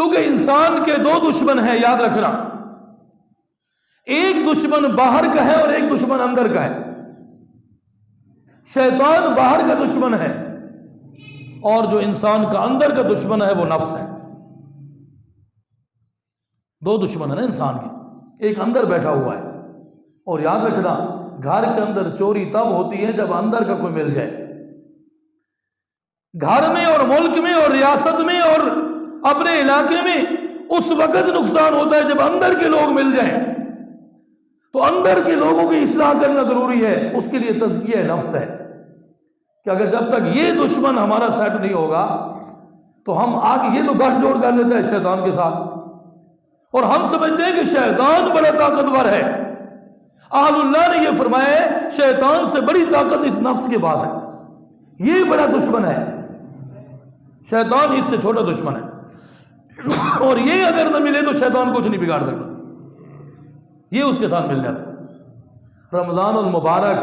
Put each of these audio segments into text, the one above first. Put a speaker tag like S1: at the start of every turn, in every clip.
S1: کیونکہ انسان کے دو دشمن ہیں، یاد رکھنا، ایک دشمن باہر کا ہے اور ایک دشمن اندر کا ہے۔ شیطان باہر کا دشمن ہے اور جو انسان کا اندر کا دشمن ہے وہ نفس ہے۔ دو دشمن ہیں نا انسان کے، ایک اندر بیٹھا ہوا ہے۔ اور یاد رکھنا، گھر کے اندر چوری تب ہوتی ہے جب اندر کا کوئی مل جائے۔ گھر میں اور ملک میں اور ریاست میں اور اپنے علاقے میں اس وقت نقصان ہوتا ہے جب اندر کے لوگ مل جائیں۔ تو اندر کے لوگوں کی اصلاح کرنا ضروری ہے، اس کے لیے تزکیہ نفس ہے کہ اگر جب تک یہ دشمن ہمارا سیٹ نہیں ہوگا تو ہم آگے، یہ تو گٹھ جوڑ کر لیتا ہے شیطان کے ساتھ، اور ہم سمجھتے ہیں کہ شیطان بڑا طاقتور ہے۔ اہل اللہ نے یہ فرمایا ہے شیطان سے بڑی طاقت اس نفس کے پاس ہے، یہ بڑا دشمن ہے، شیطان اس سے چھوٹا دشمن ہے، اور یہ اگر نہ ملے تو شیطان کچھ نہیں بگاڑ سکتا، یہ اس کے ساتھ مل جاتا۔ رمضان المبارک،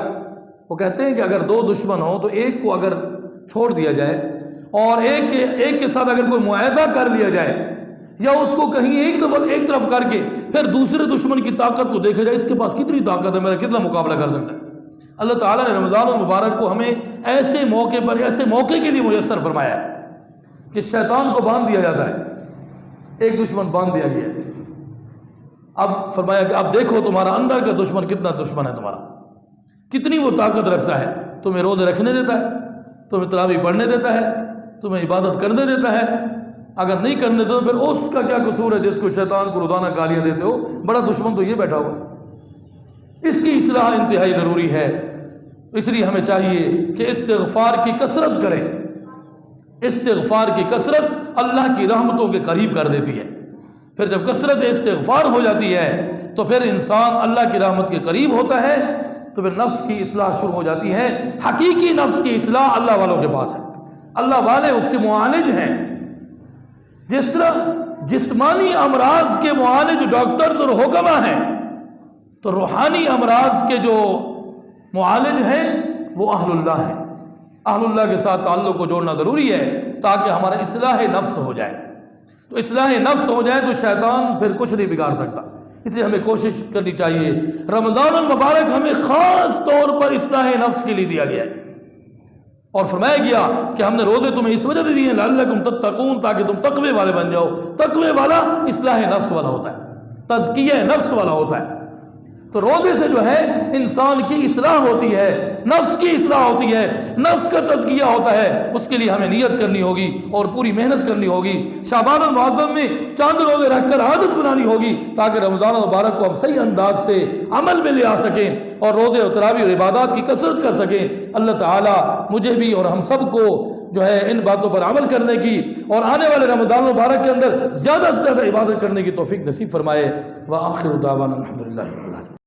S1: وہ کہتے ہیں کہ اگر دو دشمن ہو تو ایک کو اگر چھوڑ دیا جائے اور ایک کے ساتھ اگر کوئی معاہدہ کر لیا جائے، یا اس کو کہیں ایک طرف کر کے پھر دوسرے دشمن کی طاقت کو دیکھا جائے، اس کے پاس کتنی طاقت ہے، میرا کتنا مقابلہ کر سکتا ہے۔ اللہ تعالیٰ نے رمضان المبارک کو ہمیں ایسے موقع پر، ایسے موقع کے لیے میسر فرمایا ہے کہ شیطان کو باندھ دیا جاتا ہے، ایک دشمن باندھ دیا گیا ہے۔ اب فرمایا کہ اب دیکھو تمہارا اندر کا دشمن کتنا دشمن ہے، تمہارا کتنی وہ طاقت رکھتا ہے، تمہیں روزے رکھنے دیتا ہے، تمہیں تراویح پڑھنے دیتا ہے، تمہیں عبادت کرنے دیتا ہے، اگر نہیں کرنے دو پھر اس کا کیا قصور ہے جس کو شیطان کو روزانہ گالیاں دیتے ہو؟ بڑا دشمن تو یہ بیٹھا ہوا۔ اس کی اصلاح انتہائی ضروری ہے، اس لیے ہمیں چاہیے کہ استغفار کی کثرت کریں۔ استغفار کی کثرت اللہ کی رحمتوں کے قریب کر دیتی ہے۔ پھر جب کثرت استغفار ہو جاتی ہے تو پھر انسان اللہ کی رحمت کے قریب ہوتا ہے، تو پھر نفس کی اصلاح شروع ہو جاتی ہے۔ حقیقی نفس کی اصلاح اللہ والوں کے پاس ہے، اللہ والے اس کے معالج ہیں۔ جس طرح جسمانی امراض کے معالج ڈاکٹرز اور حکماء ہیں، تو روحانی امراض کے جو معالج ہیں وہ اہل اللہ ہیں۔ اہل اللہ کے ساتھ تعلق کو جوڑنا ضروری ہے تاکہ ہمارا اصلاح نفس ہو جائے۔ تو اصلاح نفس ہو جائے تو شیطان پھر کچھ نہیں بگاڑ سکتا۔ اس لیے ہمیں کوشش کرنی چاہیے۔ رمضان المبارک ہمیں خاص طور پر اصلاح نفس کے لیے دیا گیا ہے، اور فرمایا گیا کہ ہم نے روزے تمہیں اس وجہ سے دیے ہیں لعلکم تتقون، تاکہ تم تقوی والے بن جاؤ۔ تقوی والا اصلاح نفس والا ہوتا ہے، تزکیہ نفس والا ہوتا ہے۔ تو روزے سے جو ہے انسان کی اصلاح ہوتی ہے، نفس کی اصلاح ہوتی ہے، نفس کا تزکیہ ہوتا ہے۔ اس کے لیے ہمیں نیت کرنی ہوگی اور پوری محنت کرنی ہوگی۔ شعبان المعظم میں چاند روزے رکھ کر عادت بنانی ہوگی تاکہ رمضان المبارک کو ہم صحیح انداز سے عمل میں لے آ سکیں اور روزے اور تراویح اور عبادات کی کثرت کر سکیں۔ اللہ تعالیٰ مجھے بھی اور ہم سب کو جو ہے ان باتوں پر عمل کرنے کی اور آنے والے رمضان المبارک کے اندر زیادہ سے زیادہ عبادت کرنے کی توفیق نصیب فرمائے۔ وآخر دعوانا الحمدللہ رب العالمین۔